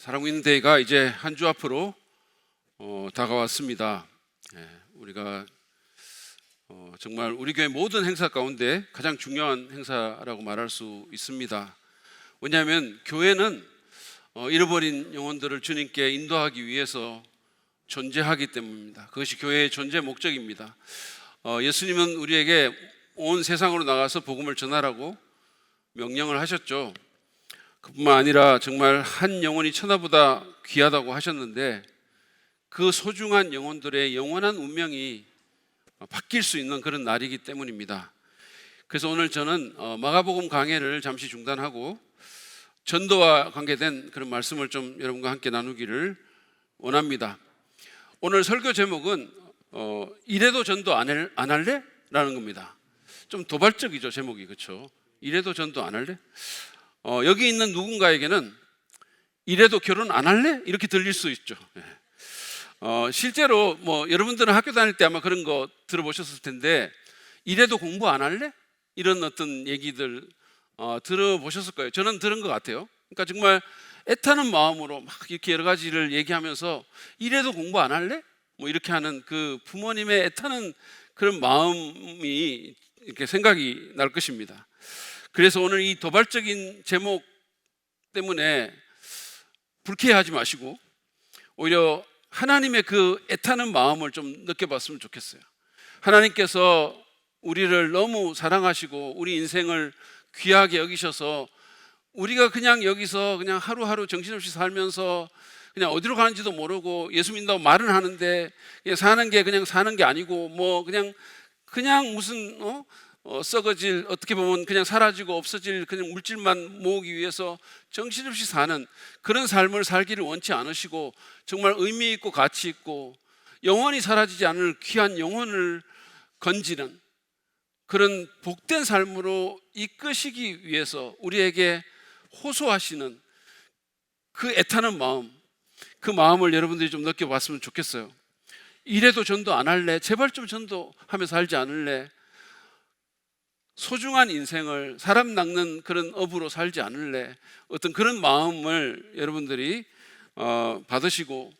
사랑하고 있는 대회가 이제 한 주 앞으로 다가왔습니다. 우리가 정말 우리 교회 모든 행사 가운데 가장 중요한 행사라고 말할 수 있습니다. 왜냐하면 교회는 잃어버린 영혼들을 주님께 인도하기 위해서 존재하기 때문입니다. 그것이 교회의 존재 목적입니다. 예수님은 우리에게 온 세상으로 나가서 복음을 전하라고 명령을 하셨죠. 그뿐만 아니라 정말 한 영혼이 천하보다 귀하다고 하셨는데 그 소중한 영혼들의 영원한 운명이 바뀔 수 있는 그런 날이기 때문입니다. 그래서 오늘 저는 마가복음 강해를 잠시 중단하고 전도와 관계된 그런 말씀을 좀 여러분과 함께 나누기를 원합니다. 오늘 설교 제목은 이래도 전도 안 할래? 라는 겁니다. 좀 도발적이죠, 제목이. 그렇죠? 이래도 전도 안 할래? 여기 있는 누군가에게는 이래도 결혼 안 할래? 이렇게 들릴 수 있죠. 실제로 여러분들은 학교 다닐 때 아마 그런 거 들어보셨을 텐데 이래도 공부 안 할래? 이런 어떤 얘기들 들어보셨을 거예요. 저는 들은 것 같아요. 그러니까 정말 애타는 마음으로 막 이렇게 여러 가지를 얘기하면서 이래도 공부 안 할래? 이렇게 하는 그 부모님의 애타는 그런 마음이 이렇게 생각이 날 것입니다. 그래서 오늘 이 도발적인 제목 때문에 불쾌해하지 마시고 오히려 하나님의 그 애타는 마음을 좀 느껴봤으면 좋겠어요. 하나님께서 우리를 너무 사랑하시고 우리 인생을 귀하게 여기셔서 우리가 그냥 여기서 그냥 하루하루 정신없이 살면서 그냥 어디로 가는지도 모르고 예수 믿는다고 말은 하는데 사는 게 그냥 사는 게 아니고 그냥 무슨 썩어질, 어떻게 보면 그냥 사라지고 없어질 그냥 물질만 모으기 위해서 정신없이 사는 그런 삶을 살기를 원치 않으시고 정말 의미 있고 가치 있고 영원히 사라지지 않을 귀한 영혼을 건지는 그런 복된 삶으로 이끄시기 위해서 우리에게 호소하시는 그 애타는 마음, 그 마음을 여러분들이 좀 느껴봤으면 좋겠어요. 이래도 전도 안 할래? 제발 좀 전도하면서 살지 않을래? 소중한 인생을 사람 낚는 그런 업으로 살지 않을래? 어떤 그런 마음을 여러분들이 받으시고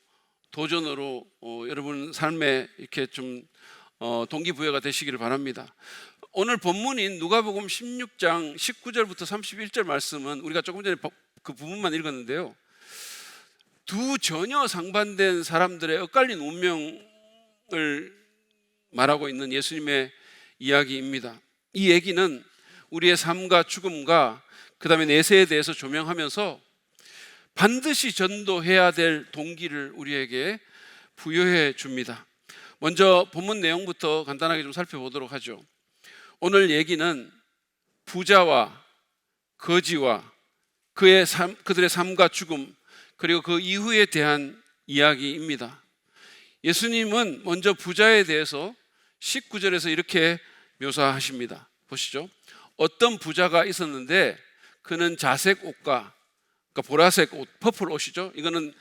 도전으로 여러분 삶에 이렇게 좀 동기부여가 되시기를 바랍니다. 오늘 본문인 누가복음 16장 19절부터 31절 말씀은 우리가 조금 전에 그 부분만 읽었는데요. 두 전혀 상반된 사람들의 엇갈린 운명을 말하고 있는 예수님의 이야기입니다. 이 얘기는 우리의 삶과 죽음과 그 다음에 내세에 대해서 조명하면서 반드시 전도해야 될 동기를 우리에게 부여해 줍니다. 먼저 본문 내용부터 간단하게 좀 살펴보도록 하죠. 오늘 얘기는 부자와 거지와 그들의 삶과 죽음 그리고 그 이후에 대한 이야기입니다. 예수님은 먼저 부자에 대해서 19절에서 이렇게 묘사하십니다. 보시죠. 어떤 부자가 있었는데 그는 자색 옷과, 그러니까 보라색 옷, 퍼플 옷이죠. 이거는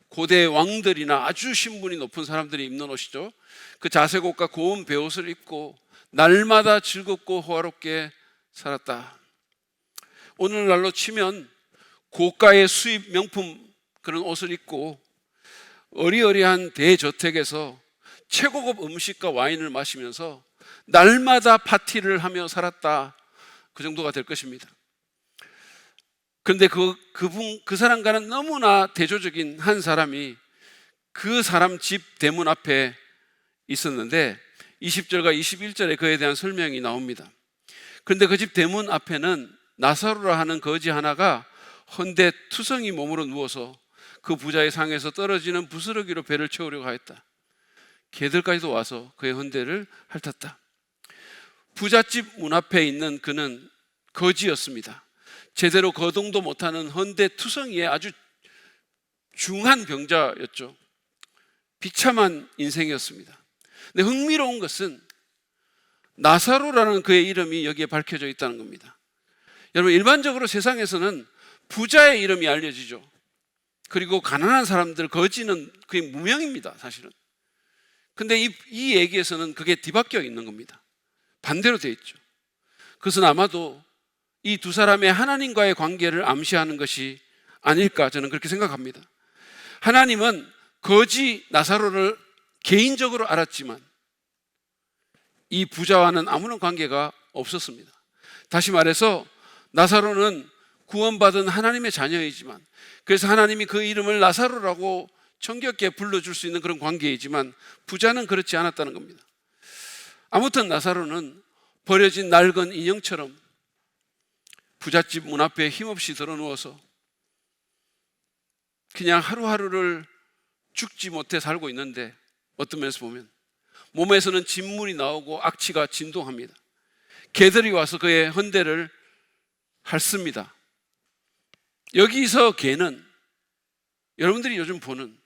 고대 왕들이나 아주 신분이 높은 사람들이 입는 옷이죠. 그 자색 옷과 고운 베옷을 입고 날마다 즐겁고 호화롭게 살았다. 오늘날로 치면 고가의 수입 명품 그런 옷을 입고 어리어리한 대저택에서 최고급 음식과 와인을 마시면서 날마다 파티를 하며 살았다. 그 정도가 될 것입니다. 그런데 그 사람과는 너무나 대조적인 한 사람이 그 사람 집 대문 앞에 있었는데 20절과 21절에 그에 대한 설명이 나옵니다. 그런데 그 집 대문 앞에는 나사로라 하는 거지 하나가 헌데 투성이 몸으로 누워서 그 부자의 상에서 떨어지는 부스러기로 배를 채우려고 하였다. 개들까지도 와서 그의 헌데를 핥았다. 부잣집 문 앞에 있는 그는 거지였습니다. 제대로 거동도 못하는 헌데 투성이의 아주 중한 병자였죠. 비참한 인생이었습니다. 근데 흥미로운 것은 나사로라는 그의 이름이 여기에 밝혀져 있다는 겁니다. 여러분, 일반적으로 세상에서는 부자의 이름이 알려지죠. 그리고 가난한 사람들, 거지는 그게 무명입니다, 사실은. 근데 이 얘기에서는 그게 뒤바뀌어 있는 겁니다. 반대로 되어 있죠. 그것은 아마도 이 두 사람의 하나님과의 관계를 암시하는 것이 아닐까 저는 그렇게 생각합니다. 하나님은 거지 나사로를 개인적으로 알았지만 이 부자와는 아무런 관계가 없었습니다. 다시 말해서 나사로는 구원받은 하나님의 자녀이지만, 그래서 하나님이 그 이름을 나사로라고 정겹게 불러줄 수 있는 그런 관계이지만 부자는 그렇지 않았다는 겁니다. 아무튼 나사로는 버려진 낡은 인형처럼 부잣집 문 앞에 힘없이 드러누워서 그냥 하루하루를 죽지 못해 살고 있는데, 어떤 면에서 보면 몸에서는 진물이 나오고 악취가 진동합니다. 개들이 와서 그의 헌대를 핥습니다. 여기서 개는 여러분들이 요즘 보는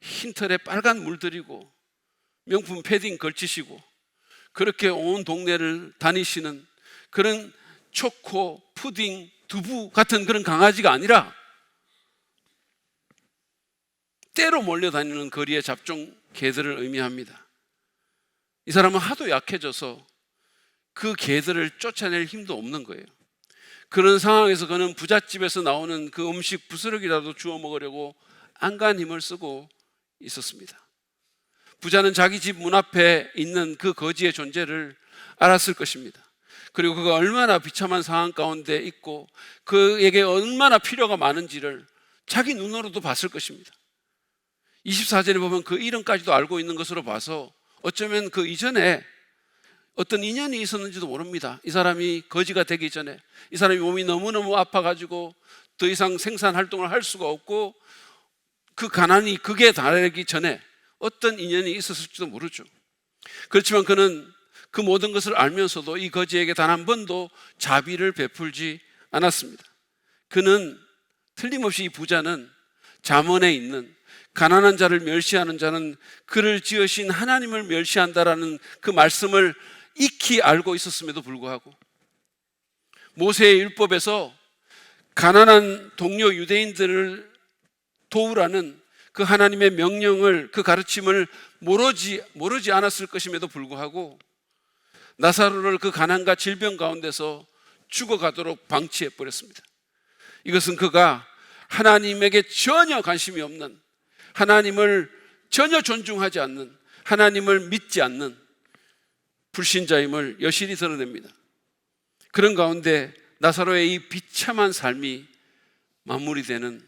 흰 털에 빨간 물들이고 명품 패딩 걸치시고 그렇게 온 동네를 다니시는 그런 초코, 푸딩, 두부 같은 그런 강아지가 아니라 때로 몰려다니는 거리의 잡종 개들을 의미합니다. 이 사람은 하도 약해져서 그 개들을 쫓아낼 힘도 없는 거예요. 그런 상황에서 그는 부잣집에서 나오는 그 음식 부스러기라도 주워 먹으려고 안간 힘을 쓰고 있었습니다. 부자는 자기 집 문 앞에 있는 그 거지의 존재를 알았을 것입니다. 그리고 그가 얼마나 비참한 상황 가운데 있고 그에게 얼마나 필요가 많은지를 자기 눈으로도 봤을 것입니다. 24절에 보면 그 이름까지도 알고 있는 것으로 봐서 어쩌면 그 이전에 어떤 인연이 있었는지도 모릅니다. 이 사람이 거지가 되기 전에 이 사람이 몸이 너무너무 아파가지고 더 이상 생산 활동을 할 수가 없고 그 가난이 극에 달하기 전에 어떤 인연이 있었을지도 모르죠. 그렇지만 그는 그 모든 것을 알면서도 이 거지에게 단 한 번도 자비를 베풀지 않았습니다. 그는 틀림없이 이 부자는 잠언에 있는 가난한 자를 멸시하는 자는 그를 지으신 하나님을 멸시한다라는 그 말씀을 익히 알고 있었음에도 불구하고 모세의 율법에서 가난한 동료 유대인들을 도우라는 그 하나님의 명령을, 그 가르침을 모르지 않았을 것임에도 불구하고 나사로를 그 가난과 질병 가운데서 죽어가도록 방치해버렸습니다. 이것은 그가 하나님에게 전혀 관심이 없는, 하나님을 전혀 존중하지 않는, 하나님을 믿지 않는 불신자임을 여실히 드러냅니다. 그런 가운데 나사로의 이 비참한 삶이 마무리되는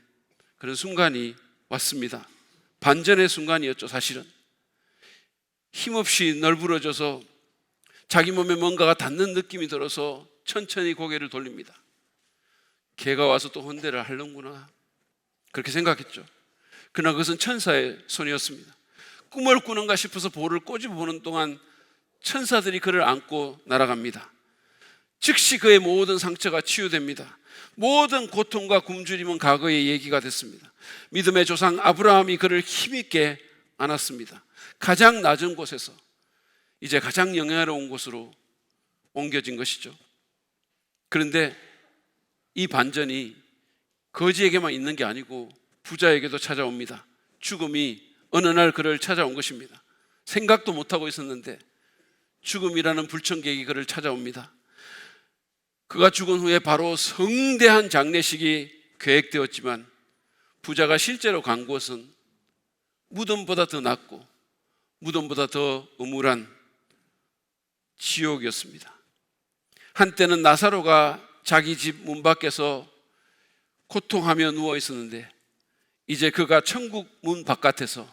그런 순간이 왔습니다. 반전의 순간이었죠. 사실은 힘없이 널브러져서 자기 몸에 뭔가가 닿는 느낌이 들어서 천천히 고개를 돌립니다. 개가 와서 또 헌대를 하려는구나, 그렇게 생각했죠. 그러나 그것은 천사의 손이었습니다. 꿈을 꾸는가 싶어서 볼을 꼬집어 보는 동안 천사들이 그를 안고 날아갑니다. 즉시 그의 모든 상처가 치유됩니다. 모든 고통과 굶주림은 과거의 얘기가 됐습니다. 믿음의 조상 아브라함이 그를 힘있게 안았습니다. 가장 낮은 곳에서 이제 가장 영예로운 곳으로 옮겨진 것이죠. 그런데 이 반전이 거지에게만 있는 게 아니고 부자에게도 찾아옵니다. 죽음이 어느 날 그를 찾아온 것입니다. 생각도 못하고 있었는데 죽음이라는 불청객이 그를 찾아옵니다. 그가 죽은 후에 바로 성대한 장례식이 계획되었지만 부자가 실제로 간 곳은 무덤보다 더 낮고 무덤보다 더 음울한 지옥이었습니다. 한때는 나사로가 자기 집 문 밖에서 고통하며 누워 있었는데 이제 그가 천국 문 바깥에서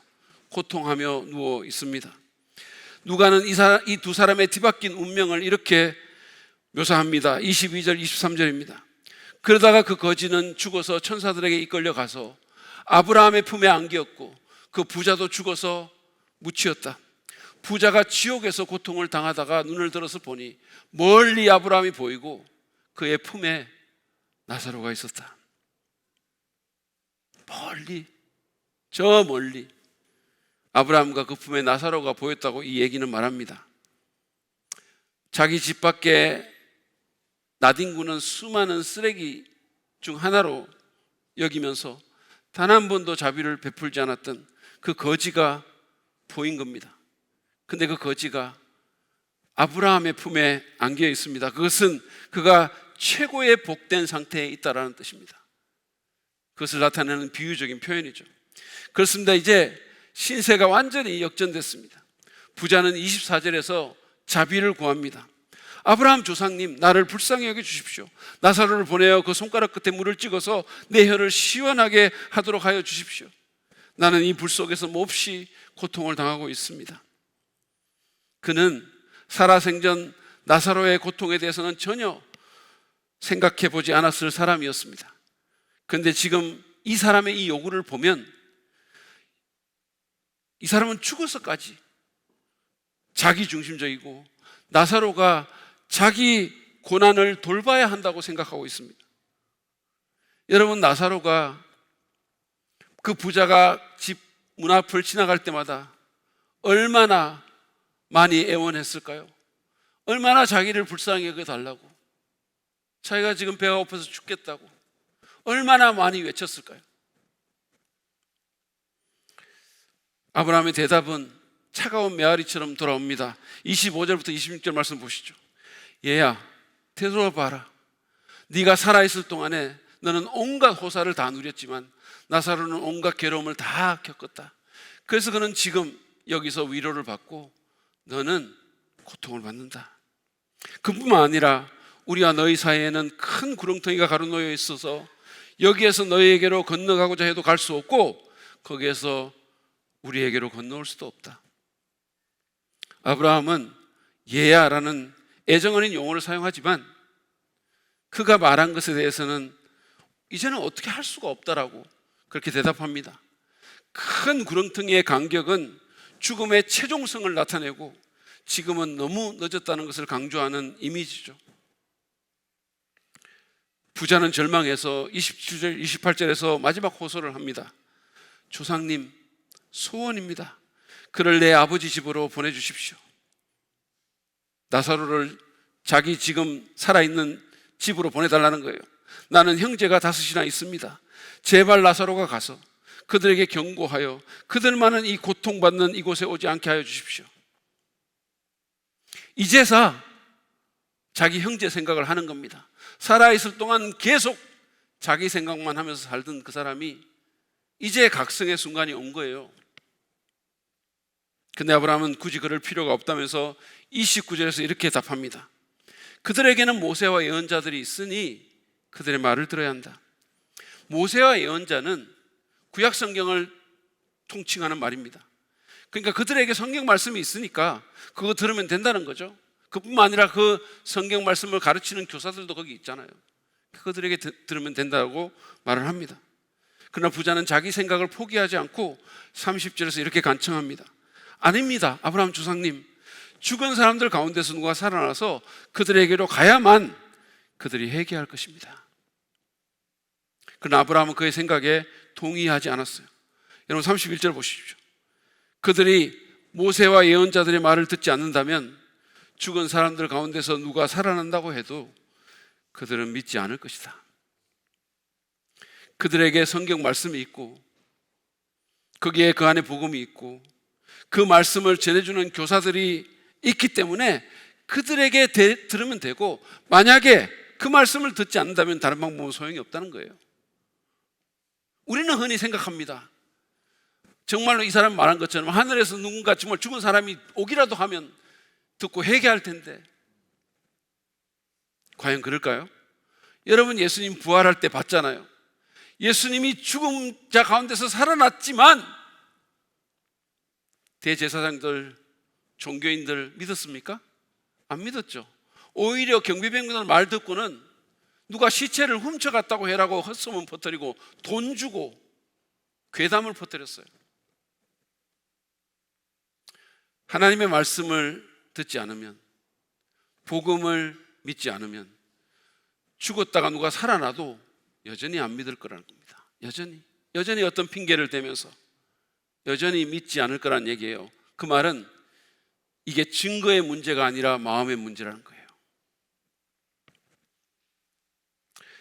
고통하며 누워 있습니다. 누가는 이 두 사람의 뒤바뀐 운명을 이렇게 묘사합니다. 22절 23절입니다. 그러다가 그 거지는 죽어서 천사들에게 이끌려 가서 아브라함의 품에 안겼고 그 부자도 죽어서 묻히었다. 부자가 지옥에서 고통을 당하다가 눈을 들어서 보니 멀리 아브라함이 보이고 그의 품에 나사로가 있었다. 멀리, 저 멀리 아브라함과 그 품에 나사로가 보였다고 이 얘기는 말합니다. 자기 집 밖에 나뒹구는 수많은 쓰레기 중 하나로 여기면서 단 한 번도 자비를 베풀지 않았던 그 거지가 보인 겁니다. 근데 그 거지가 아브라함의 품에 안겨 있습니다. 그것은 그가 최고의 복된 상태에 있다라는 뜻입니다. 그것을 나타내는 비유적인 표현이죠. 그렇습니다. 이제 신세가 완전히 역전됐습니다. 부자는 24절에서 자비를 구합니다. 아브라함 조상님, 나를 불쌍히 여겨 주십시오. 나사로를 보내어 그 손가락 끝에 물을 찍어서 내 혀를 시원하게 하도록 하여 주십시오. 나는 이 불 속에서 몹시 고통을 당하고 있습니다. 그는 살아생전 나사로의 고통에 대해서는 전혀 생각해 보지 않았을 사람이었습니다. 그런데 지금 이 사람의 이 요구를 보면 이 사람은 죽어서까지 자기중심적이고 나사로가 자기 고난을 돌봐야 한다고 생각하고 있습니다. 여러분, 나사로가 그 부자가 집 문 앞을 지나갈 때마다 얼마나 많이 애원했을까요? 얼마나 자기를 불쌍히 여겨달라고, 자기가 지금 배가 고파서 죽겠다고 얼마나 많이 외쳤을까요? 아브라함의 대답은 차가운 메아리처럼 돌아옵니다. 25절부터 26절 말씀 보시죠. 얘야, 되돌아봐라. 네가 살아있을 동안에 너는 온갖 호사를 다 누렸지만 나사로는 온갖 괴로움을 다 겪었다. 그래서 그는 지금 여기서 위로를 받고 너는 고통을 받는다. 그뿐만 아니라 우리와 너희 사이에는 큰 구렁텅이가 가로놓여 있어서 여기에서 너희에게로 건너가고자 해도 갈 수 없고 거기에서 우리에게로 건너올 수도 없다. 아브라함은 얘야라는 애정 어린 용어를 사용하지만 그가 말한 것에 대해서는 이제는 어떻게 할 수가 없다라고 그렇게 대답합니다. 큰 구렁텅이의 간격은 죽음의 최종성을 나타내고 지금은 너무 늦었다는 것을 강조하는 이미지죠. 부자는 절망해서 27절, 28절에서 마지막 호소를 합니다. 조상님, 소원입니다. 그를 내 아버지 집으로 보내주십시오. 나사로를 자기 지금 살아있는 집으로 보내달라는 거예요. 나는 형제가 5이나 있습니다. 제발 나사로가 가서 그들에게 경고하여 그들만은 이 고통받는 이곳에 오지 않게 하여 주십시오. 이제서 자기 형제 생각을 하는 겁니다. 살아있을 동안 계속 자기 생각만 하면서 살던 그 사람이 이제 각성의 순간이 온 거예요. 근데 아브라함은 굳이 그럴 필요가 없다면서 29절에서 이렇게 답합니다. 그들에게는 모세와 예언자들이 있으니 그들의 말을 들어야 한다. 모세와 예언자는 구약 성경을 통칭하는 말입니다. 그러니까 그들에게 성경 말씀이 있으니까 그거 들으면 된다는 거죠. 그뿐만 아니라 그 성경 말씀을 가르치는 교사들도 거기 있잖아요. 그들에게 들으면 된다고 말을 합니다. 그러나 부자는 자기 생각을 포기하지 않고 30절에서 이렇게 간청합니다. 아닙니다, 아브라함 조상님. 죽은 사람들 가운데서 누가 살아나서 그들에게로 가야만 그들이 회개할 것입니다. 그러나 아브라함은 그의 생각에 동의하지 않았어요. 여러분 31절 보십시오. 그들이 모세와 예언자들의 말을 듣지 않는다면 죽은 사람들 가운데서 누가 살아난다고 해도 그들은 믿지 않을 것이다. 그들에게 성경 말씀이 있고 거기에 그 안에 복음이 있고 그 말씀을 전해주는 교사들이 있기 때문에 그들에게 들으면 되고, 만약에 그 말씀을 듣지 않는다면 다른 방법은 소용이 없다는 거예요. 우리는 흔히 생각합니다. 정말로 이 사람이 말한 것처럼 하늘에서 누군가 정말 죽은 사람이 오기라도 하면 듣고 회개할 텐데 과연 그럴까요? 여러분, 예수님 부활할 때 봤잖아요. 예수님이 죽은 자 가운데서 살아났지만 대제사장들, 종교인들 믿었습니까? 안 믿었죠. 오히려 경비병들 말 듣고는 누가 시체를 훔쳐갔다고 해라고 헛소문 퍼뜨리고 돈 주고 괴담을 퍼뜨렸어요. 하나님의 말씀을 듣지 않으면, 복음을 믿지 않으면 죽었다가 누가 살아나도 여전히 안 믿을 거라는 겁니다. 여전히 어떤 핑계를 대면서 여전히 믿지 않을 거라는 얘기예요. 그 말은 이게 증거의 문제가 아니라 마음의 문제라는 거예요.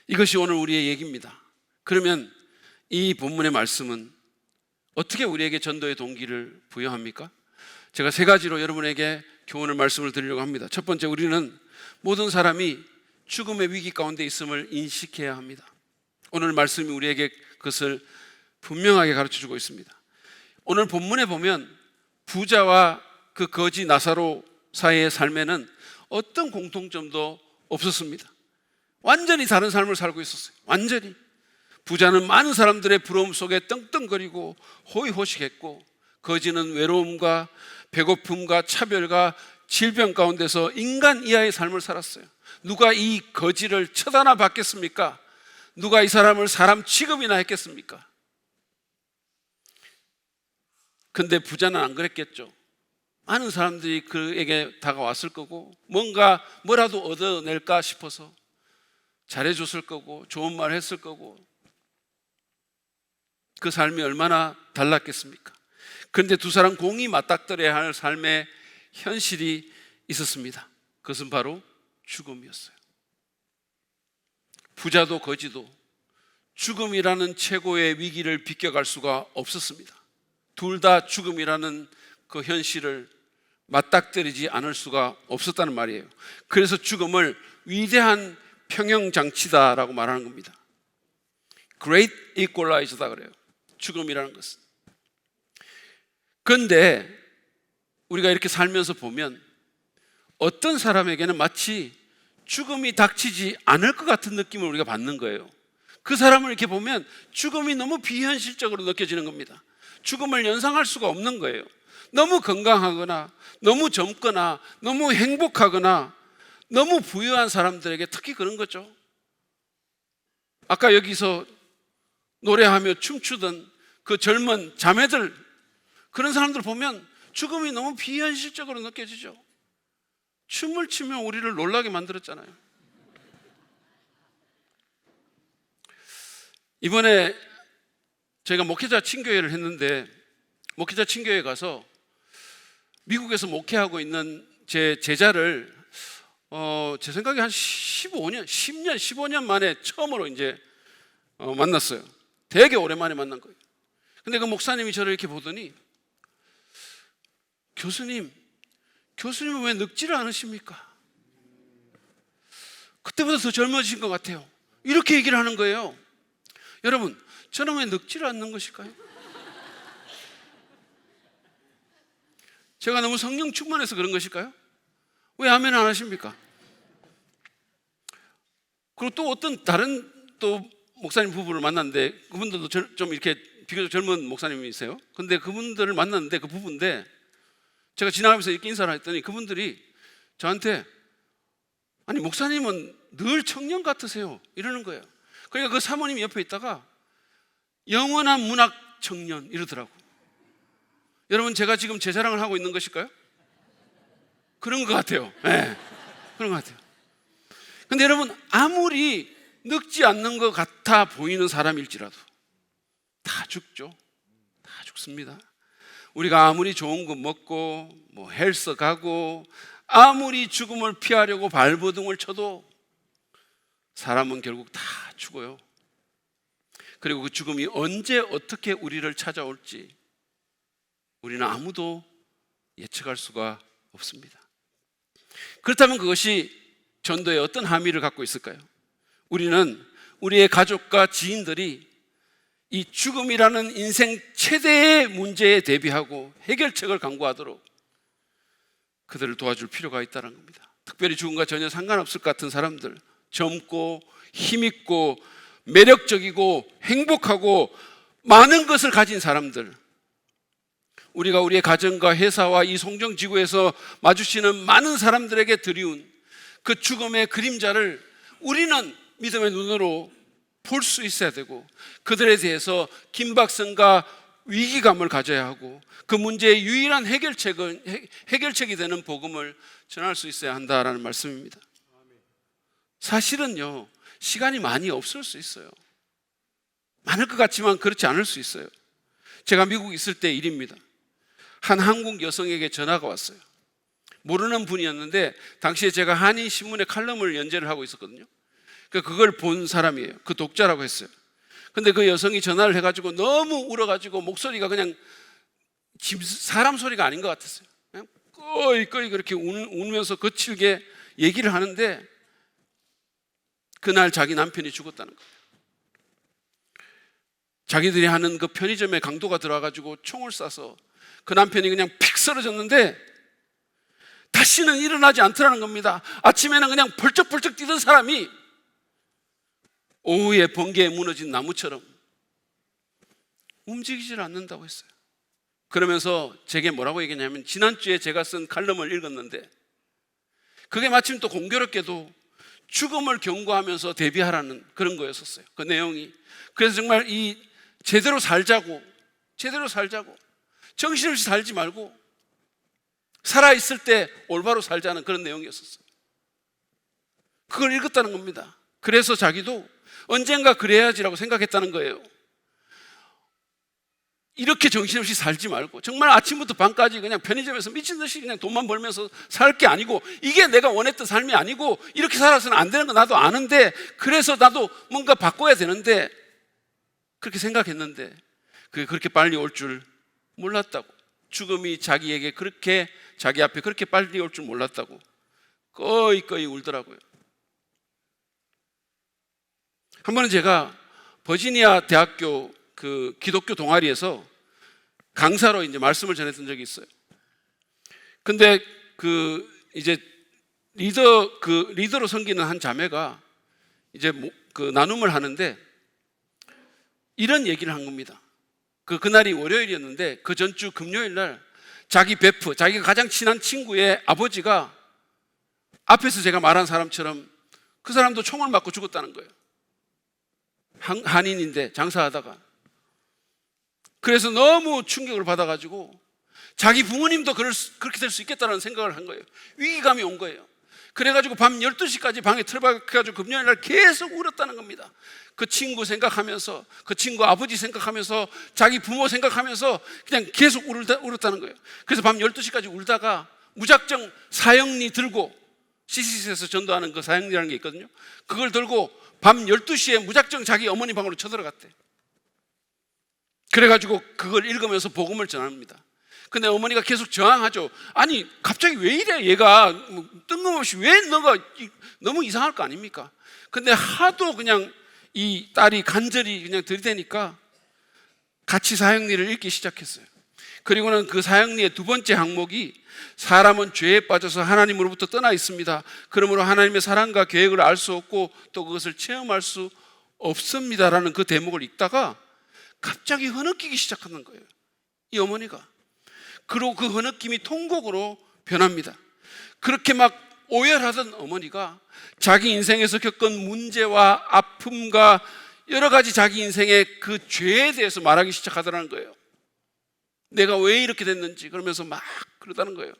이것이 오늘 우리의 얘기입니다. 그러면 이 본문의 말씀은 어떻게 우리에게 전도의 동기를 부여합니까? 제가 3가지로 여러분에게 교훈을 말씀을 드리려고 합니다. 첫 번째, 우리는 모든 사람이 죽음의 위기 가운데 있음을 인식해야 합니다. 오늘 말씀이 우리에게 그것을 분명하게 가르쳐주고 있습니다. 오늘 본문에 보면 부자와 그 거지 나사로 사이의 삶에는 어떤 공통점도 없었습니다. 완전히 다른 삶을 살고 있었어요. 완전히. 부자는 많은 사람들의 부러움 속에 떵떵거리고 호의호식했고, 거지는 외로움과 배고픔과 차별과 질병 가운데서 인간 이하의 삶을 살았어요. 누가 이 거지를 쳐다나 봤겠습니까? 누가 이 사람을 사람 취급이나 했겠습니까? 근데 부자는 안 그랬겠죠. 많은 사람들이 그에게 다가왔을 거고, 뭐라도 얻어낼까 싶어서 잘해줬을 거고, 좋은 말 했을 거고, 그 삶이 얼마나 달랐겠습니까? 그런데 두 사람 공이 맞닥뜨려야 할 삶의 현실이 있었습니다. 그것은 바로 죽음이었어요. 부자도 거지도 죽음이라는 최고의 위기를 비껴갈 수가 없었습니다. 둘 다 죽음이라는 그 현실을 맞닥뜨리지 않을 수가 없었다는 말이에요. 그래서 죽음을 위대한 평형장치다라고 말하는 겁니다. Great Equalizer다 그래요. 죽음이라는 것은. 그런데 우리가 이렇게 살면서 보면 어떤 사람에게는 마치 죽음이 닥치지 않을 것 같은 느낌을 우리가 받는 거예요. 그 사람을 이렇게 보면 죽음이 너무 비현실적으로 느껴지는 겁니다. 죽음을 연상할 수가 없는 거예요. 너무 건강하거나 너무 젊거나 너무 행복하거나 너무 부유한 사람들에게 특히 그런 거죠. 아까 여기서 노래하며 춤추던 그 젊은 자매들, 그런 사람들 보면 죽음이 너무 비현실적으로 느껴지죠. 춤을 추며 우리를 놀라게 만들었잖아요. 이번에 저희가 목회자 친교회를 했는데, 목회자 친교회에 가서 미국에서 목회하고 있는 제 제자를 제 생각에 한 15년 만에 처음으로 이제 만났어요. 되게 오랜만에 만난 거예요. 근데 그 목사님이 저를 이렇게 보더니, 교수님은 왜 늙지를 않으십니까? 그때보다 더 젊어지신 것 같아요. 이렇게 얘기를 하는 거예요. 여러분, 저는 왜 늙지를 않는 것일까요? 제가 너무 성령 충만해서 그런 것일까요? 왜 아멘 안 하십니까? 그리고 또 어떤 다른 또 목사님 부부를 만났는데, 그분들도 좀 이렇게 비교적 젊은 목사님이세요. 근데 그분들을 만났는데, 그 부부인데, 제가 지나가면서 이렇게 인사를 했더니 그분들이 저한테, 아니 목사님은 늘 청년 같으세요, 이러는 거예요. 그러니까 그 사모님이 옆에 있다가 영원한 문학 청년 이러더라고. 여러분, 제가 지금 제 자랑을 하고 있는 것일까요? 그런 것 같아요. 네, 그런 것 같아요. 근데 여러분, 아무리 늙지 않는 것 같아 보이는 사람일지라도 다 죽죠. 다 죽습니다. 우리가 아무리 좋은 거 먹고 뭐 헬스 가고 아무리 죽음을 피하려고 발버둥을 쳐도 사람은 결국 다 죽어요. 그리고 그 죽음이 언제 어떻게 우리를 찾아올지 우리는 아무도 예측할 수가 없습니다. 그렇다면 그것이 전도에 어떤 함의를 갖고 있을까요? 우리는 우리의 가족과 지인들이 이 죽음이라는 인생 최대의 문제에 대비하고 해결책을 강구하도록 그들을 도와줄 필요가 있다는 겁니다. 특별히 죽음과 전혀 상관없을 것 같은 사람들, 젊고 힘있고 매력적이고 행복하고 많은 것을 가진 사람들, 우리가 우리의 가정과 회사와 이 송정지구에서 마주치는 많은 사람들에게 드리운 그 죽음의 그림자를 우리는 믿음의 눈으로 볼 수 있어야 되고, 그들에 대해서 긴박성과 위기감을 가져야 하고, 그 문제의 유일한 해결책이 되는 복음을 전할 수 있어야 한다라는 말씀입니다. 사실은요, 시간이 많이 없을 수 있어요. 많을 것 같지만 그렇지 않을 수 있어요. 제가 미국에 있을 때 일입니다. 한 한국 여성에게 전화가 왔어요. 모르는 분이었는데 당시에 제가 한인신문에 칼럼을 연재를 하고 있었거든요. 그걸 본 사람이에요. 그 독자라고 했어요. 근데 그 여성이 전화를 해가지고 너무 울어가지고 목소리가 그냥 사람 소리가 아닌 것 같았어요. 그냥 꺼이 그렇게 울면서 거칠게 얘기를 하는데, 그날 자기 남편이 죽었다는 거예요. 자기들이 하는 그 편의점에 강도가 들어와가지고 총을 쏴서 그 남편이 그냥 픽 쓰러졌는데 다시는 일어나지 않더라는 겁니다. 아침에는 그냥 벌쩍벌쩍 뛰던 사람이 오후에 번개에 무너진 나무처럼 움직이질 않는다고 했어요. 그러면서 제게 뭐라고 얘기했냐면, 지난주에 제가 쓴 칼럼을 읽었는데 그게 마침 또 공교롭게도 죽음을 경고하면서 대비하라는 그런 거였었어요, 그 내용이. 그래서 정말 제대로 살자고 정신없이 살지 말고 살아있을 때 올바로 살자는 그런 내용이었었어요. 그걸 읽었다는 겁니다. 그래서 자기도 언젠가 그래야지라고 생각했다는 거예요. 이렇게 정신없이 살지 말고 정말 아침부터 밤까지 그냥 편의점에서 미친 듯이 그냥 돈만 벌면서 살 게 아니고, 이게 내가 원했던 삶이 아니고 이렇게 살아서는 안 되는 거 나도 아는데, 그래서 나도 뭔가 바꿔야 되는데, 그렇게 생각했는데 그게 그렇게 빨리 올 줄 몰랐다고. 죽음이 자기에게 그렇게, 자기 앞에 그렇게 빨리 올 줄 몰랐다고 꺼이꺼이 울더라고요. 한 번은 제가 버지니아 대학교 그 기독교 동아리에서 강사로 이제 말씀을 전했던 적이 있어요. 근데 이제 리더로 섬기는 한 자매가 이제 그 나눔을 하는데 이런 얘기를 한 겁니다. 그날이 월요일이었는데 그 전주 금요일 날 자기 베프, 자기가 가장 친한 친구의 아버지가 앞에서 제가 말한 사람처럼 그 사람도 총을 맞고 죽었다는 거예요. 한인인데 장사하다가. 그래서 너무 충격을 받아가지고 자기 부모님도 그렇게 될 수 있겠다는 생각을 한 거예요. 위기감이 온 거예요. 그래가지고 밤 12시까지 방에 틀어박혀가지고 금요일 날 계속 울었다는 겁니다. 그 친구 생각하면서, 그 친구 아버지 생각하면서, 자기 부모 생각하면서 그냥 계속 울었다는 거예요. 그래서 밤 12시까지 울다가 무작정 사형리 들고, CCC에서 전도하는 그 사형리라는 게 있거든요. 그걸 들고 밤 12시에 무작정 자기 어머니 방으로 쳐들어갔대. 그래가지고 그걸 읽으면서 복음을 전합니다. 근데 어머니가 계속 저항하죠. 아니 갑자기 왜 이래, 얘가 뜬금없이 왜 너가 너무 이상할 거 아닙니까? 근데 하도 그냥 이 딸이 간절히 그냥 들이대니까 같이 사형리를 읽기 시작했어요. 그리고는 그 사형리의 두 번째 항목이 사람은 죄에 빠져서 하나님으로부터 떠나 있습니다. 그러므로 하나님의 사랑과 계획을 알 수 없고 또 그것을 체험할 수 없습니다라는 그 대목을 읽다가 갑자기 흐느끼기 시작하는 거예요, 이 어머니가. 그리고 그 흐느낌이 통곡으로 변합니다. 그렇게 막 오열하던 어머니가 자기 인생에서 겪은 문제와 아픔과 여러 가지 자기 인생의 그 죄에 대해서 말하기 시작하더라는 거예요. 내가 왜 이렇게 됐는지 그러면서 막 그러다는 거예요.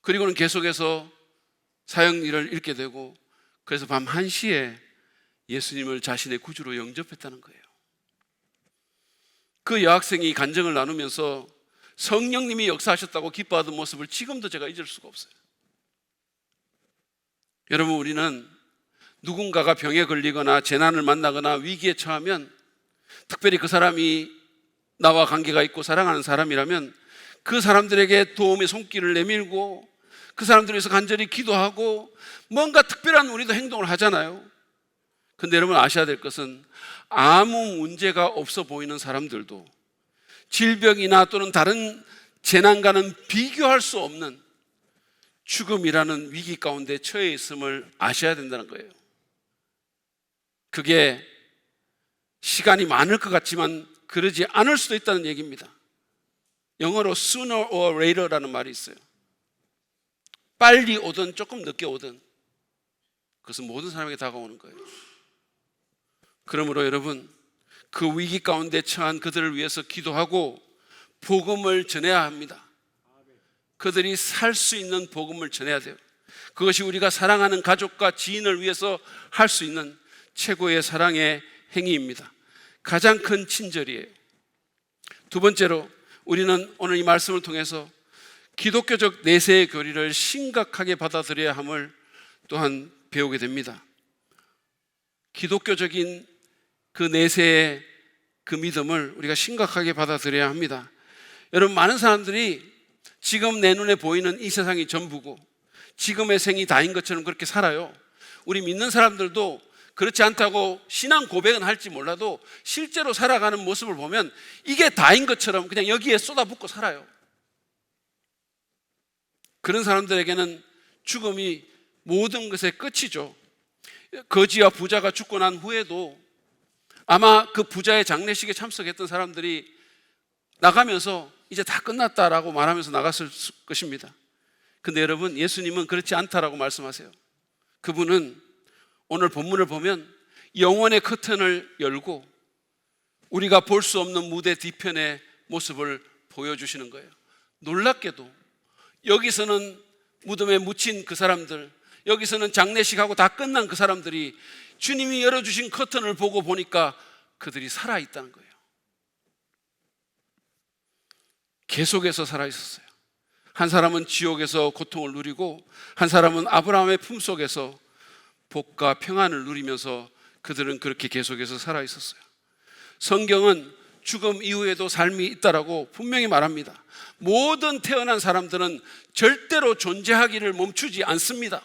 그리고는 계속해서 사형리를 읽게 되고, 그래서 밤 1시에 예수님을 자신의 구주로 영접했다는 거예요. 그 여학생이 간증을 나누면서 성령님이 역사하셨다고 기뻐하던 모습을 지금도 제가 잊을 수가 없어요. 여러분, 우리는 누군가가 병에 걸리거나 재난을 만나거나 위기에 처하면, 특별히 그 사람이 나와 관계가 있고 사랑하는 사람이라면 그 사람들에게 도움의 손길을 내밀고 그 사람들을 위해서 간절히 기도하고 뭔가 특별한 우리도 행동을 하잖아요. 근데 여러분 아셔야 될 것은, 아무 문제가 없어 보이는 사람들도 질병이나 또는 다른 재난과는 비교할 수 없는 죽음이라는 위기 가운데 처해 있음을 아셔야 된다는 거예요. 그게 시간이 많을 것 같지만 그러지 않을 수도 있다는 얘기입니다. 영어로 sooner or later라는 말이 있어요. 빨리 오든 조금 늦게 오든 그것은 모든 사람에게 다가오는 거예요. 그러므로 여러분, 그 위기 가운데 처한 그들을 위해서 기도하고 복음을 전해야 합니다. 그들이 살 수 있는 복음을 전해야 돼요. 그것이 우리가 사랑하는 가족과 지인을 위해서 할 수 있는 최고의 사랑의 행위입니다. 가장 큰 친절이에요. 두 번째로, 우리는 오늘 이 말씀을 통해서 기독교적 내세의 교리를 심각하게 받아들여야 함을 또한 배우게 됩니다. 기독교적인 그 내세의 그 믿음을 우리가 심각하게 받아들여야 합니다. 여러분, 많은 사람들이 지금 내 눈에 보이는 이 세상이 전부고 지금의 생이 다인 것처럼 그렇게 살아요. 우리 믿는 사람들도 그렇지 않다고 신앙 고백은 할지 몰라도 실제로 살아가는 모습을 보면 이게 다인 것처럼 그냥 여기에 쏟아붓고 살아요. 그런 사람들에게는 죽음이 모든 것의 끝이죠. 거지와 부자가 죽고 난 후에도 아마 그 부자의 장례식에 참석했던 사람들이 나가면서 이제 다 끝났다라고 말하면서 나갔을 것입니다. 근데 여러분, 예수님은 그렇지 않다라고 말씀하세요. 그분은 오늘 본문을 보면 영원의 커튼을 열고 우리가 볼 수 없는 무대 뒤편의 모습을 보여주시는 거예요. 놀랍게도 여기서는 무덤에 묻힌 그 사람들, 여기서는 장례식하고 다 끝난 그 사람들이 주님이 열어주신 커튼을 보고 보니까 그들이 살아있다는 거예요. 계속해서 살아있었어요. 한 사람은 지옥에서 고통을 누리고 한 사람은 아브라함의 품속에서 복과 평안을 누리면서 그들은 그렇게 계속해서 살아있었어요. 성경은 죽음 이후에도 삶이 있다라고 분명히 말합니다. 모든 태어난 사람들은 절대로 존재하기를 멈추지 않습니다.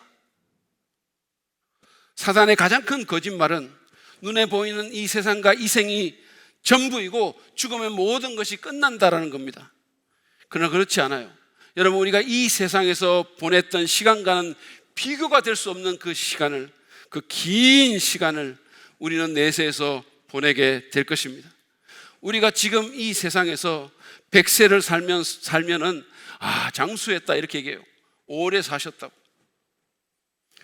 사단의 가장 큰 거짓말은 눈에 보이는 이 세상과 이 생이 전부이고 죽으면 모든 것이 끝난다라는 겁니다. 그러나 그렇지 않아요. 여러분, 우리가 이 세상에서 보냈던 시간과는 비교가 될 수 없는 그 시간을, 그 긴 시간을 우리는 내세에서 보내게 될 것입니다. 우리가 지금 이 세상에서 100세를 살면은 장수했다 이렇게 얘기해요. 오래 사셨다고.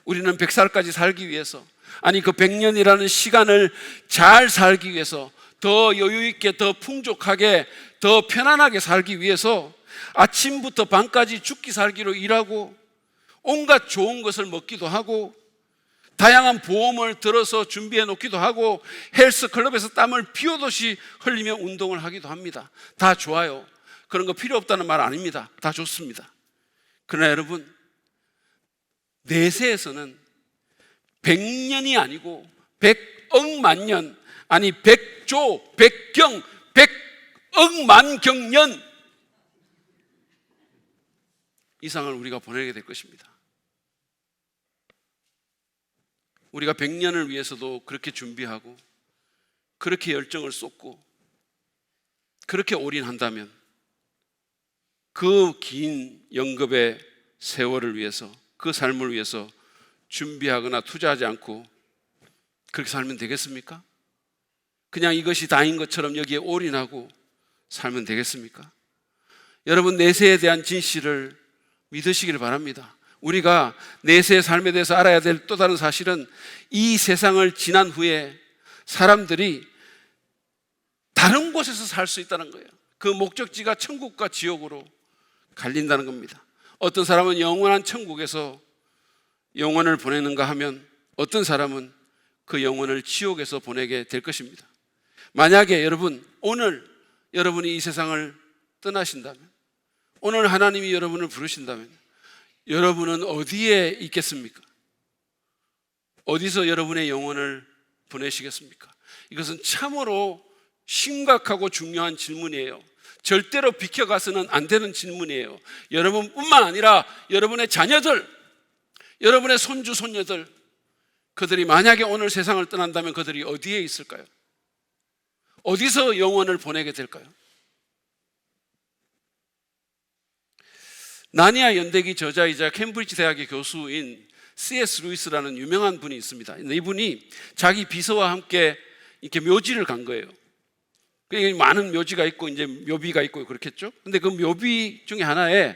우리는 100살까지 살기 위해서, 아니 그 100년이라는 시간을 잘 살기 위해서, 더 여유 있게, 더 풍족하게, 더 편안하게 살기 위해서 아침부터 밤까지 죽기 살기로 일하고 온갖 좋은 것을 먹기도 하고 다양한 보험을 들어서 준비해 놓기도 하고 헬스클럽에서 땀을 비오듯이 흘리며 운동을 하기도 합니다. 다 좋아요. 그런 거 필요 없다는 말 아닙니다. 다 좋습니다. 그러나 여러분, 내세에서는 100년이 아니고 100억 만년, 아니 100조, 100경, 100억 만경년 이상을 우리가 보내게 될 것입니다. 우리가 100년을 위해서도 그렇게 준비하고 그렇게 열정을 쏟고 그렇게 올인한다면 그 긴 영겁의 세월을 위해서, 그 삶을 위해서 준비하거나 투자하지 않고 그렇게 살면 되겠습니까? 그냥 이것이 다인 것처럼 여기에 올인하고 살면 되겠습니까? 여러분, 내세에 대한 진실을 믿으시기를 바랍니다. 우리가 내세의 삶에 대해서 알아야 될 또 다른 사실은 이 세상을 지난 후에 사람들이 다른 곳에서 살 수 있다는 거예요. 그 목적지가 천국과 지옥으로 갈린다는 겁니다. 어떤 사람은 영원한 천국에서 영혼을 보내는가 하면 어떤 사람은 그 영혼을 지옥에서 보내게 될 것입니다. 만약에 여러분, 오늘 여러분이 이 세상을 떠나신다면, 오늘 하나님이 여러분을 부르신다면 여러분은 어디에 있겠습니까? 어디서 여러분의 영혼을 보내시겠습니까? 이것은 참으로 심각하고 중요한 질문이에요. 절대로 비켜가서는 안 되는 질문이에요. 여러분뿐만 아니라 여러분의 자녀들, 여러분의 손주, 손녀들, 그들이 만약에 오늘 세상을 떠난다면 그들이 어디에 있을까요? 어디서 영혼을 보내게 될까요? 나니아 연대기 저자이자 캠브리지 대학의 교수인 C.S. 루이스라는 유명한 분이 있습니다. 이분이 자기 비서와 함께 이렇게 묘지를 간 거예요. 많은 묘지가 있고 이제 묘비가 있고 그렇겠죠. 근데 그 묘비 중에 하나에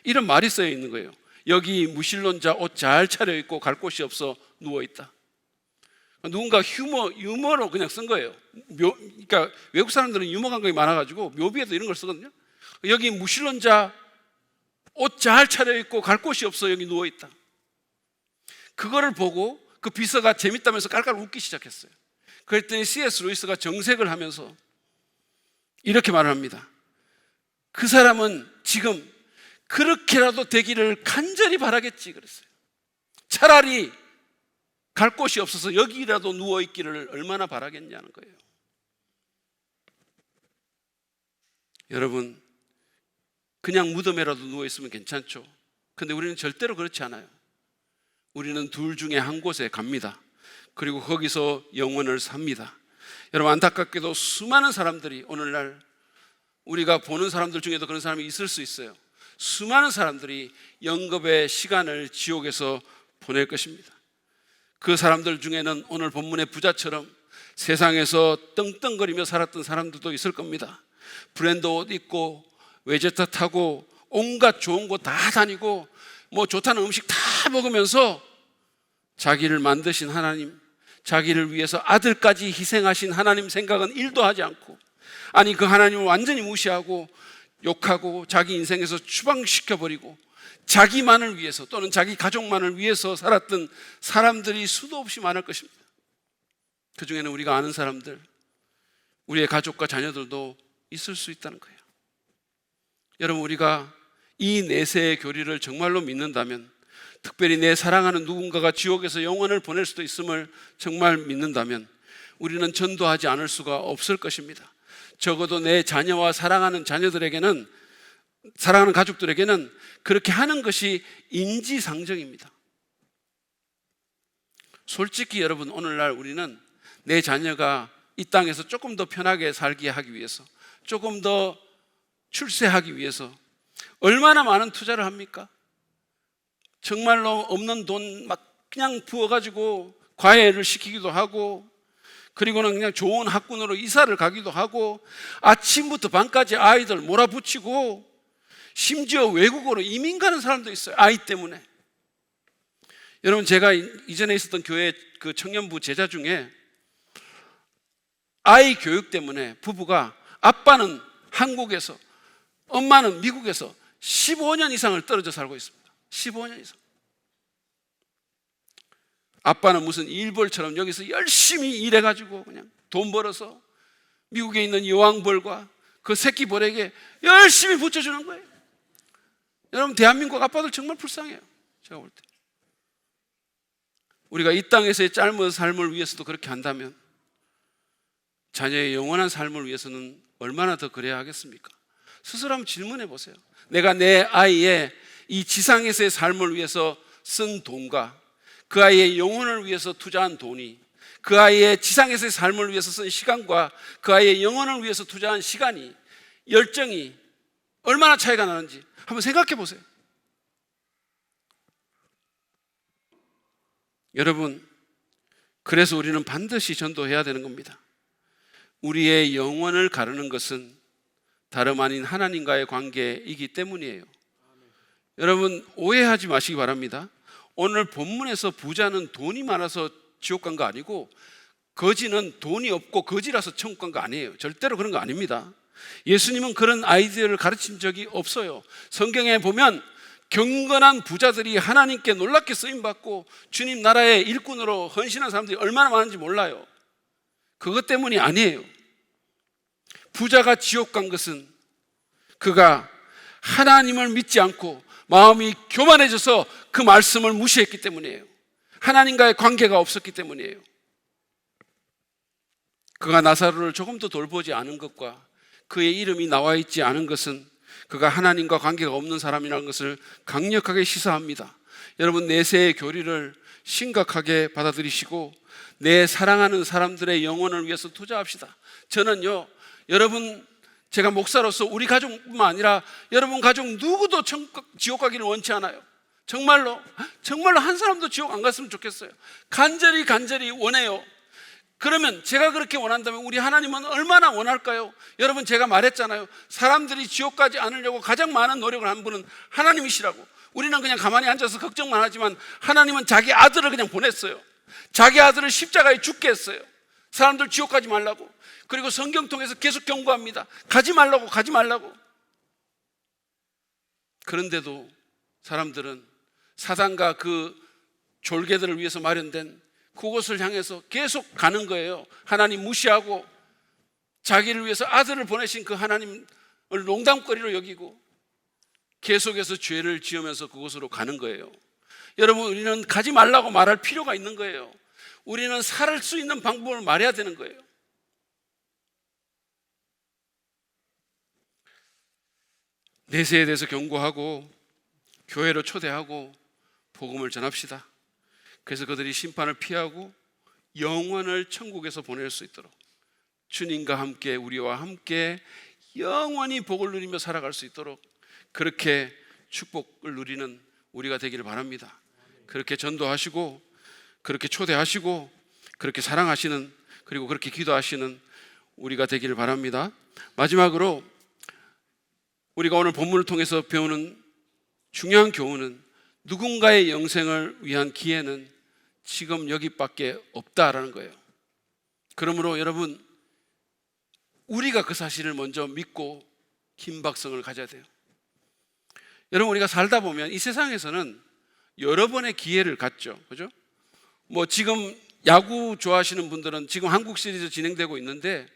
이런 말이 쓰여 있는 거예요. 여기 무신론자 옷 잘 차려입고 갈 곳이 없어 누워있다. 누군가 유머로 그냥 쓴 거예요. 그러니까 외국 사람들은 유머 감각이 많아가지고 묘비에도 이런 걸 쓰거든요. 여기 무신론자 옷 잘 차려입고 갈 곳이 없어 여기 누워있다. 그거를 보고 그 비서가 재밌다면서 깔깔 웃기 시작했어요. 그랬더니 C.S. 루이스가 정색을 하면서 이렇게 말을 합니다. 그 사람은 지금 그렇게라도 되기를 간절히 바라겠지 그랬어요. 차라리 갈 곳이 없어서 여기라도 누워있기를 얼마나 바라겠냐는 거예요. 여러분, 그냥 무덤에라도 누워있으면 괜찮죠. 근데 우리는 절대로 그렇지 않아요. 우리는 둘 중에 한 곳에 갑니다. 그리고 거기서 영원을 삽니다. 여러분, 안타깝게도 수많은 사람들이 오늘날 우리가 보는 사람들 중에도 그런 사람이 있을 수 있어요. 수많은 사람들이 영겁의 시간을 지옥에서 보낼 것입니다. 그 사람들 중에는 오늘 본문의 부자처럼 세상에서 떵떵거리며 살았던 사람들도 있을 겁니다. 브랜드 옷 입고 외제차 타고 온갖 좋은 곳 다 다니고 뭐 좋다는 음식 다 먹으면서 자기를 만드신 하나님, 자기를 위해서 아들까지 희생하신 하나님 생각은 1도 하지 않고, 아니 그 하나님을 완전히 무시하고 욕하고 자기 인생에서 추방시켜버리고 자기만을 위해서 또는 자기 가족만을 위해서 살았던 사람들이 수도 없이 많을 것입니다. 그 중에는 우리가 아는 사람들, 우리의 가족과 자녀들도 있을 수 있다는 거예요. 여러분, 우리가 이 내세의 교리를 정말로 믿는다면, 특별히 내 사랑하는 누군가가 지옥에서 영원을 보낼 수도 있음을 정말 믿는다면 우리는 전도하지 않을 수가 없을 것입니다. 적어도 내 자녀와 사랑하는 자녀들에게는, 사랑하는 가족들에게는 그렇게 하는 것이 인지상정입니다. 솔직히 여러분, 오늘날 우리는 내 자녀가 이 땅에서 조금 더 편하게 살게 하기 위해서, 조금 더 출세하기 위해서 얼마나 많은 투자를 합니까? 정말로 없는 돈 막 그냥 부어가지고 과외를 시키기도 하고, 그리고는 그냥 좋은 학군으로 이사를 가기도 하고, 아침부터 밤까지 아이들 몰아붙이고, 심지어 외국으로 이민 가는 사람도 있어요, 아이 때문에. 여러분, 제가 이전에 있었던 교회 그 청년부 제자 중에 아이 교육 때문에 부부가, 아빠는 한국에서 엄마는 미국에서 15년 이상을 떨어져 살고 있습니다. 15년 이상. 아빠는 무슨 일벌처럼 여기서 열심히 일해가지고 그냥 돈 벌어서 미국에 있는 여왕벌과 그 새끼 벌에게 열심히 붙여주는 거예요. 여러분, 대한민국 아빠들 정말 불쌍해요. 제가 볼 때 우리가 이 땅에서의 짧은 삶을 위해서도 그렇게 한다면 자녀의 영원한 삶을 위해서는 얼마나 더 그래야 하겠습니까? 스스로 한번 질문해 보세요. 내가 내 아이의 이 지상에서의 삶을 위해서 쓴 돈과 그 아이의 영혼을 위해서 투자한 돈이, 그 아이의 지상에서의 삶을 위해서 쓴 시간과 그 아이의 영혼을 위해서 투자한 시간이, 열정이 얼마나 차이가 나는지 한번 생각해 보세요. 여러분, 그래서 우리는 반드시 전도해야 되는 겁니다. 우리의 영혼을 가르는 것은 다름 아닌 하나님과의 관계이기 때문이에요. 여러분, 오해하지 마시기 바랍니다. 오늘 본문에서 부자는 돈이 많아서 지옥 간 거 아니고, 거지는 돈이 없고 거지라서 천국 간 거 아니에요. 절대로 그런 거 아닙니다. 예수님은 그런 아이디어를 가르친 적이 없어요. 성경에 보면 경건한 부자들이 하나님께 놀랍게 쓰임받고 주님 나라의 일꾼으로 헌신한 사람들이 얼마나 많은지 몰라요. 그것 때문이 아니에요. 부자가 지옥 간 것은 그가 하나님을 믿지 않고 마음이 교만해져서 그 말씀을 무시했기 때문이에요. 하나님과의 관계가 없었기 때문이에요. 그가 나사로를 조금 더 돌보지 않은 것과 그의 이름이 나와 있지 않은 것은 그가 하나님과 관계가 없는 사람이라는 것을 강력하게 시사합니다. 여러분, 내세의 교리를 심각하게 받아들이시고 내 사랑하는 사람들의 영혼을 위해서 투자합시다. 저는요, 여러분, 제가 목사로서 우리 가족뿐만 아니라 여러분 가족 누구도 지옥 가기를 원치 않아요. 정말로 한 사람도 지옥 안 갔으면 좋겠어요. 간절히 원해요. 그러면 제가 그렇게 원한다면 우리 하나님은 얼마나 원할까요? 여러분, 제가 말했잖아요. 사람들이 지옥 가지 않으려고 가장 많은 노력을 한 분은 하나님이시라고. 우리는 그냥 가만히 앉아서 걱정만 하지만 하나님은 자기 아들을 그냥 보냈어요. 자기 아들을 십자가에 죽게 했어요. 사람들 지옥 가지 말라고. 그리고 성경 통해서 계속 경고합니다. 가지 말라고. 그런데도 사람들은 사단과 그 졸개들을 위해서 마련된 그곳을 향해서 계속 가는 거예요. 하나님 무시하고 자기를 위해서 아들을 보내신 그 하나님을 농담거리로 여기고 계속해서 죄를 지으면서 그곳으로 가는 거예요. 여러분, 우리는 가지 말라고 말할 필요가 있는 거예요. 우리는 살 수 있는 방법을 말해야 되는 거예요. 내세에 대해서 경고하고 교회로 초대하고 복음을 전합시다. 그래서 그들이 심판을 피하고 영원을 천국에서 보낼 수 있도록 주님과 함께 우리와 함께 영원히 복을 누리며 살아갈 수 있도록 그렇게 축복을 누리는 우리가 되기를 바랍니다. 그렇게 전도하시고 그렇게 초대하시고 그렇게 사랑하시는, 그리고 그렇게 기도하시는 우리가 되기를 바랍니다. 마지막으로 우리가 오늘 본문을 통해서 배우는 중요한 교훈은 누군가의 영생을 위한 기회는 지금 여기밖에 없다라는 거예요. 그러므로 여러분, 우리가 그 사실을 먼저 믿고 긴박성을 가져야 돼요. 여러분, 우리가 살다 보면 이 세상에서는 여러 번의 기회를 갖죠. 그죠? 뭐 지금 야구 좋아하시는 분들은 지금 한국 시리즈 진행되고 있는데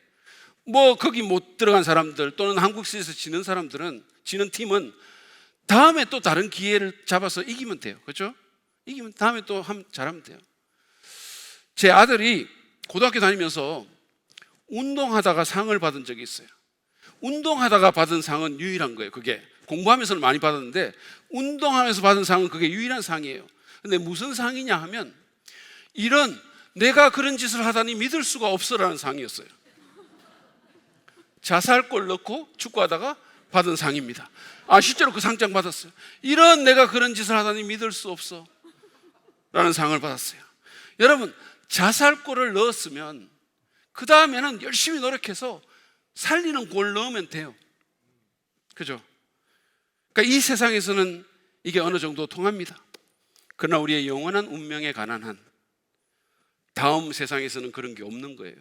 뭐 거기 못 들어간 사람들 또는 한국 시리즈 지는 사람들은, 지는 팀은 다음에 또 다른 기회를 잡아서 이기면 돼요. 그렇죠? 이기면 다음에 또 잘하면 돼요. 제 아들이 고등학교 다니면서 운동하다가 상을 받은 적이 있어요. 운동하다가 받은 상은 유일한 거예요. 그게 공부하면서는 많이 받았는데 운동하면서 받은 상은 그게 유일한 상이에요. 근데 무슨 상이냐 하면, 이런 내가 그런 짓을 하다니 믿을 수가 없어라는 상이었어요. 자살골 넣고 축구하다가 받은 상입니다. 실제로 그 상장 받았어요. 이런 내가 그런 짓을 하다니 믿을 수 없어 라는 상을 받았어요. 여러분, 자살골을 넣었으면 그 다음에는 열심히 노력해서 살리는 골 넣으면 돼요. 그죠? 그러니까 이 세상에서는 이게 어느 정도 통합니다. 그러나 우리의 영원한 운명에 관한 한 다음 세상에서는 그런 게 없는 거예요.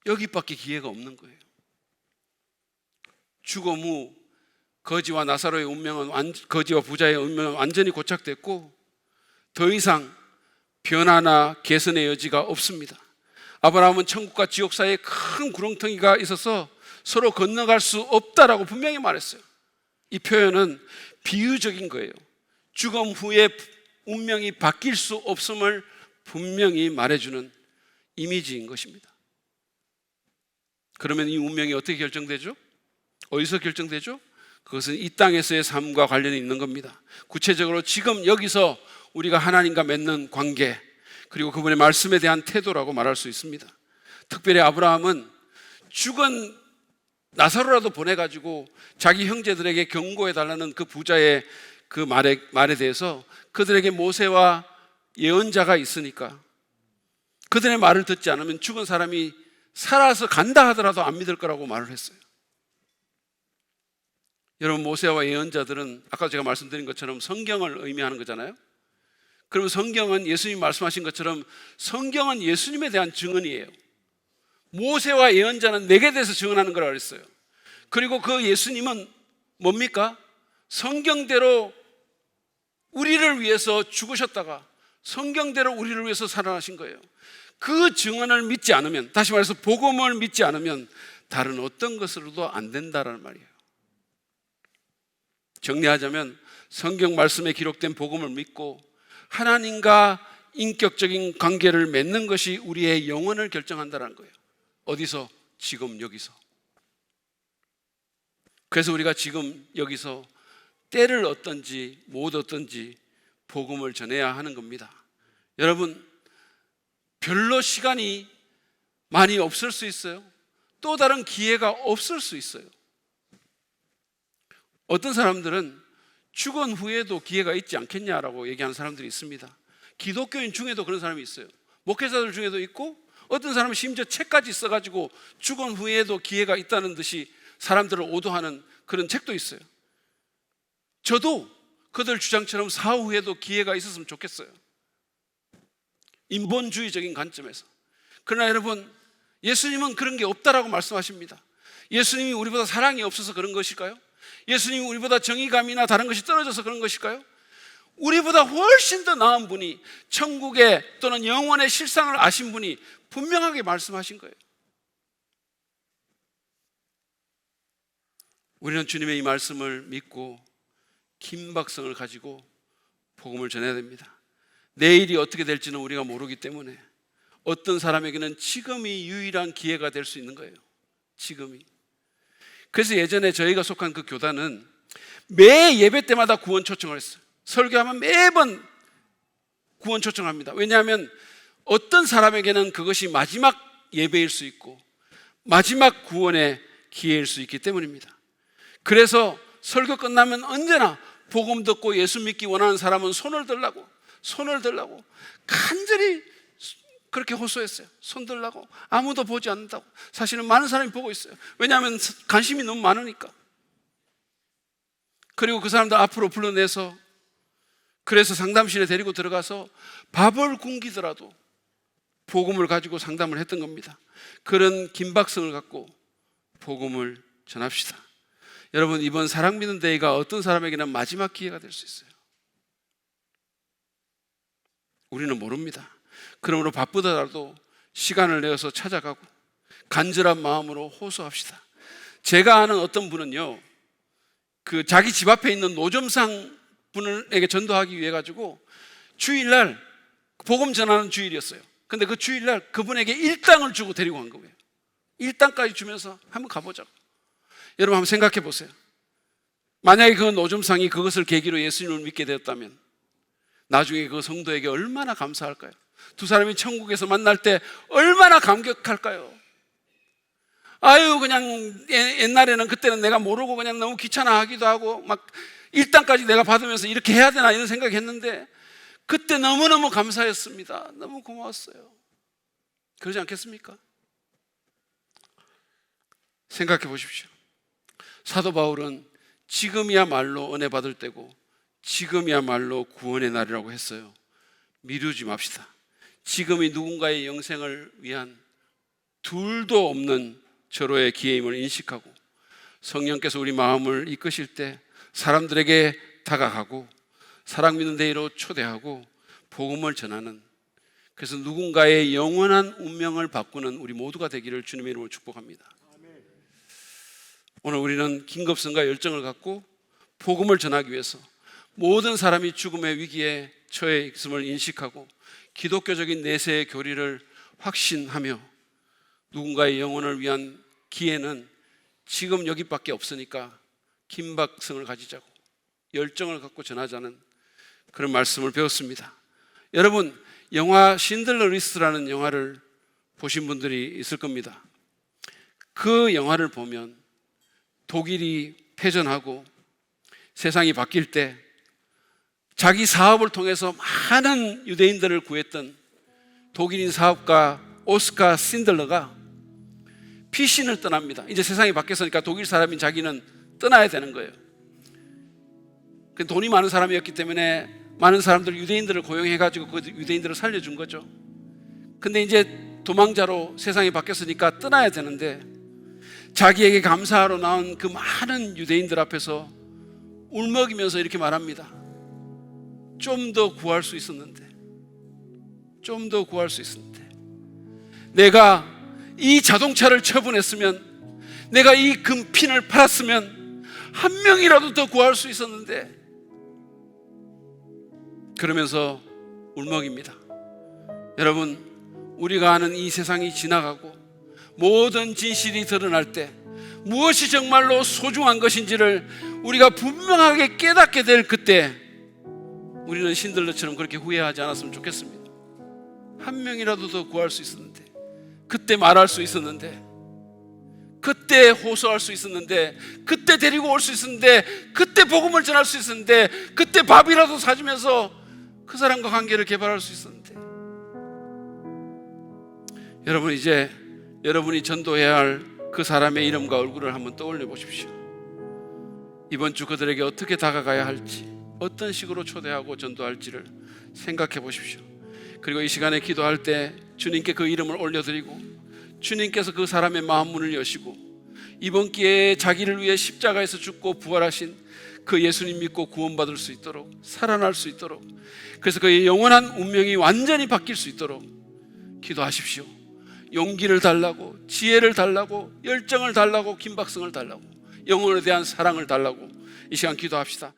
여기밖에 기회가 없는 거예요. 죽음 후 거지와 나사로의 운명은, 거지와 부자의 운명은 완전히 고착됐고 더 이상 변화나 개선의 여지가 없습니다. 아브라함은 천국과 지옥 사이에 큰 구렁텅이가 있어서 서로 건너갈 수 없다라고 분명히 말했어요. 이 표현은 비유적인 거예요. 죽음 후에 운명이 바뀔 수 없음을 분명히 말해주는 이미지인 것입니다. 그러면 이 운명이 어떻게 결정되죠? 어디서 결정되죠? 그것은 이 땅에서의 삶과 관련이 있는 겁니다. 구체적으로 지금 여기서 우리가 하나님과 맺는 관계, 그리고 그분의 말씀에 대한 태도라고 말할 수 있습니다. 특별히 아브라함은 죽은 나사로라도 보내가지고 자기 형제들에게 경고해달라는 그 부자의 그 말에 대해서 그들에게 모세와 예언자가 있으니까 그들의 말을 듣지 않으면 죽은 사람이 살아서 간다 하더라도 안 믿을 거라고 말을 했어요. 여러분, 모세와 예언자들은 아까 제가 말씀드린 것처럼 성경을 의미하는 거잖아요. 그러면 성경은 예수님이 말씀하신 것처럼 성경은 예수님에 대한 증언이에요. 모세와 예언자는 내게 대해서 증언하는 거라고 그랬어요. 그리고 그 예수님은 뭡니까? 성경대로 우리를 위해서 죽으셨다가 성경대로 우리를 위해서 살아나신 거예요. 그 증언을 믿지 않으면, 다시 말해서 복음을 믿지 않으면 다른 어떤 것으로도 안 된다라는 말이에요. 정리하자면 성경 말씀에 기록된 복음을 믿고 하나님과 인격적인 관계를 맺는 것이 우리의 영혼을 결정한다는 거예요. 어디서? 지금 여기서. 그래서 우리가 지금 여기서 때를 얻든지 못 얻든지 복음을 전해야 하는 겁니다. 여러분, 별로 시간이 많이 없을 수 있어요. 또 다른 기회가 없을 수 있어요. 어떤 사람들은 죽은 후에도 기회가 있지 않겠냐라고 얘기하는 사람들이 있습니다. 기독교인 중에도 그런 사람이 있어요. 목회자들 중에도 있고, 어떤 사람은 심지어 책까지 써가지고 죽은 후에도 기회가 있다는 듯이 사람들을 오도하는 그런 책도 있어요. 저도 그들 주장처럼 사후 후에도 기회가 있었으면 좋겠어요. 인본주의적인 관점에서. 그러나 여러분, 예수님은 그런 게 없다라고 말씀하십니다. 예수님이 우리보다 사랑이 없어서 그런 것일까요? 예수님이 우리보다 정의감이나 다른 것이 떨어져서 그런 것일까요? 우리보다 훨씬 더 나은 분이, 천국의 또는 영원의 실상을 아신 분이 분명하게 말씀하신 거예요. 우리는 주님의 이 말씀을 믿고 긴박성을 가지고 복음을 전해야 됩니다. 내일이 어떻게 될지는 우리가 모르기 때문에 어떤 사람에게는 지금이 유일한 기회가 될 수 있는 거예요. 지금이. 그래서 예전에 저희가 속한 그 교단은 매 예배 때마다 구원 초청을 했어요. 설교하면 매번 구원 초청합니다. 왜냐하면 어떤 사람에게는 그것이 마지막 예배일 수 있고 마지막 구원의 기회일 수 있기 때문입니다. 그래서 설교 끝나면 언제나 복음 듣고 예수 믿기 원하는 사람은 손을 들라고 간절히 그렇게 호소했어요. 손 들라고. 아무도 보지 않는다고. 사실은 많은 사람이 보고 있어요. 왜냐하면 관심이 너무 많으니까. 그리고 그 사람들 앞으로 불러내서, 그래서 상담실에 데리고 들어가서 밥을 굶기더라도 복음을 가지고 상담을 했던 겁니다. 그런 긴박성을 갖고 복음을 전합시다. 여러분, 이번 사랑 믿는 데이가 어떤 사람에게는 마지막 기회가 될 수 있어요. 우리는 모릅니다. 그러므로 바쁘더라도 시간을 내어서 찾아가고 간절한 마음으로 호소합시다. 제가 아는 어떤 분은요, 그 자기 집 앞에 있는 노점상 분에게 전도하기 위해 가지고 주일날 복음 전하는 주일이었어요. 근데 그 주일날 그분에게 일당을 주고 데리고 간 거예요. 일당까지 주면서 한번 가보자고. 여러분 한번 생각해 보세요. 만약에 그 노점상이 그것을 계기로 예수님을 믿게 되었다면 나중에 그 성도에게 얼마나 감사할까요? 두 사람이 천국에서 만날 때 얼마나 감격할까요? 아유, 그냥 옛날에는, 그때는 내가 모르고 그냥 너무 귀찮아하기도 하고 막 일당까지 내가 받으면서 이렇게 해야 되나 이런 생각했는데 그때 너무너무 감사했습니다. 너무 고마웠어요. 그러지 않겠습니까? 생각해 보십시오. 사도 바울은 지금이야말로 은혜 받을 때고 지금이야말로 구원의 날이라고 했어요. 미루지 맙시다. 지금이 누군가의 영생을 위한 둘도 없는 절호의 기회임을 인식하고 성령께서 우리 마음을 이끄실 때 사람들에게 다가가고 사랑 믿는 데이로 초대하고 복음을 전하는, 그래서 누군가의 영원한 운명을 바꾸는 우리 모두가 되기를 주님의 이름으로 축복합니다. 오늘 우리는 긴급성과 열정을 갖고 복음을 전하기 위해서 모든 사람이 죽음의 위기에 처해 있음을 인식하고 기독교적인 내세의 교리를 확신하며 누군가의 영혼을 위한 기회는 지금 여기밖에 없으니까 긴박성을 가지자고 열정을 갖고 전하자는 그런 말씀을 배웠습니다. 여러분, 영화 신들러 리스트라는 영화를 보신 분들이 있을 겁니다. 그 영화를 보면 독일이 패전하고 세상이 바뀔 때 자기 사업을 통해서 많은 유대인들을 구했던 독일인 사업가 오스카 신들러가 피신을 떠납니다. 이제 세상이 바뀌었으니까 독일 사람인 자기는 떠나야 되는 거예요. 돈이 많은 사람이었기 때문에 많은 사람들, 유대인들을 고용해가지고 그 유대인들을 살려준 거죠. 근데 이제 도망자로 세상이 바뀌었으니까 떠나야 되는데 자기에게 감사하러 나온 그 많은 유대인들 앞에서 울먹이면서 이렇게 말합니다. 좀 더 구할 수 있었는데, 좀 더 구할 수 있었는데, 내가 이 자동차를 처분했으면, 내가 이 금핀을 팔았으면 한 명이라도 더 구할 수 있었는데, 그러면서 울먹입니다. 여러분, 우리가 아는 이 세상이 지나가고 모든 진실이 드러날 때 무엇이 정말로 소중한 것인지를 우리가 분명하게 깨닫게 될 그때 우리는 신들러처럼 그렇게 후회하지 않았으면 좋겠습니다. 한 명이라도 더 구할 수 있었는데, 그때 말할 수 있었는데, 그때 호소할 수 있었는데, 그때 데리고 올 수 있었는데, 그때 복음을 전할 수 있었는데, 그때 밥이라도 사주면서 그 사람과 관계를 개발할 수 있었는데. 여러분, 이제 여러분이 전도해야 할 그 사람의 이름과 얼굴을 한번 떠올려 보십시오. 이번 주 그들에게 어떻게 다가가야 할지, 어떤 식으로 초대하고 전도할지를 생각해 보십시오. 그리고 이 시간에 기도할 때 주님께 그 이름을 올려드리고 주님께서 그 사람의 마음 문을 여시고 이번 기회에 자기를 위해 십자가에서 죽고 부활하신 그 예수님 믿고 구원받을 수 있도록, 살아날 수 있도록, 그래서 그의 영원한 운명이 완전히 바뀔 수 있도록 기도하십시오. 용기를 달라고, 지혜를 달라고, 열정을 달라고, 긴박성을 달라고, 영혼에 대한 사랑을 달라고 이 시간 기도합시다.